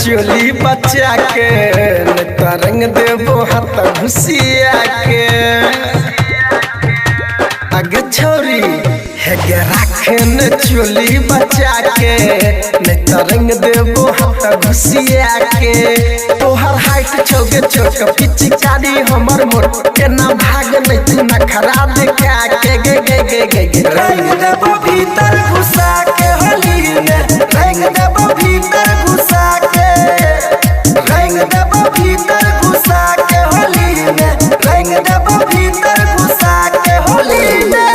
चोली बच्चा के तरंग देबो हाथ घुसिया के आगे छोरी है गे राखन चोली बच्चा के तरंग देबो हाथ घुसिया के तोहर हाइट छोगे छोट पिचकारी हमर मोर केना भाग नहीं तू न खराब देखा के गे गे गे गे गे रंग देबो भीतर घुसा के होली में रंग देबो भीतर घुसा के रंग देबो भीतर घुसा के होली में रंग देबो भीतर घुसा के होली में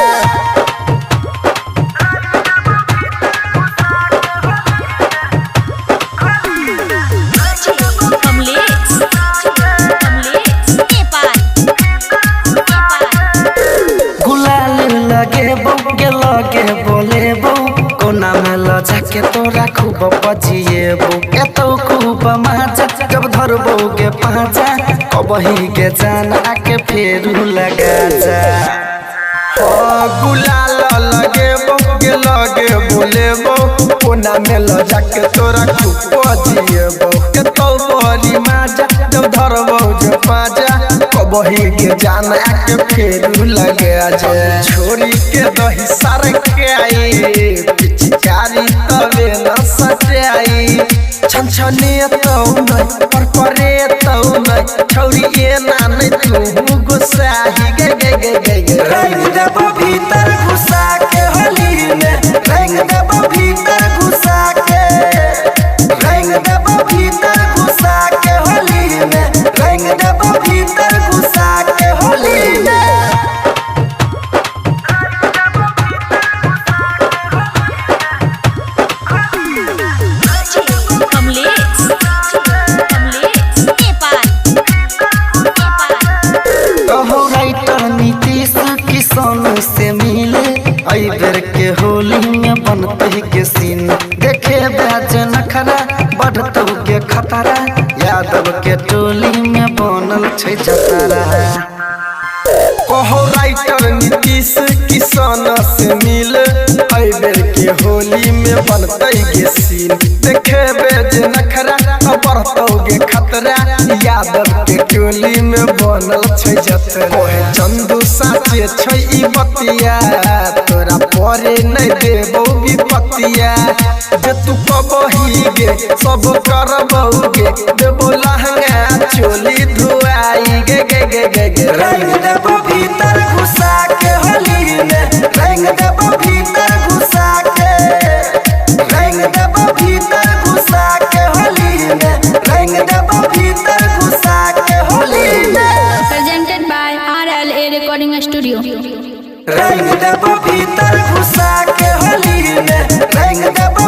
लगे बोलेबो कोना में लजा के तोरा खूब बजिएबो एतो खूब मजा जब धरबो के पाजा कबही के जाना के फेर लगा जा गुलाल लगेबो के लगे बोलेबो कोना में लजा के तोरा खूब बजिएबो एतो बड़ी मजा जब धरबो के पाजा कबही के जाना के फेर लगा जा छोरी के दही सार के आई पिचकारी तबे न सटाई छनछने तो नहीं पर परे तो नहीं छोरी ये ना नहीं तू गुस्साही गे गे गे गे गे रंग देबो भीतर घुसा के होली में रंग देबो भीतर घुसा के रंग देबो भीतर घुसा के होली में रंग देबो भीतर घुसा के होली में से मिले आई बेर के होली में बनते के सीन देखे बैज नखरा बढ़तो के खतरा यादव के टोली में बनल छै जतरा कहो राइटर नीतीश किसान से मिले आई बेर के होली में बनते के सीन देखे बैज नखरा बढ़तो के खतरा यादव के टोली में बनल छै जतरा ओए चंदू साचे छै ई बतिया तोरा परे नहीं देबो विपतिया जे तू कबही गे सब करबोगे देबो लहंगा चोली धुआई गे गे गे गे गे रंग देबो भीतर घुसा के होली में रंग देबो भीतर घुसा के रंग देबो भीतर घुसा के होली में रंग देबो भीतर घुसा के होली में presented by RLA Recording Studio रंग देबो भीतर घुसा के होली में रंग देबो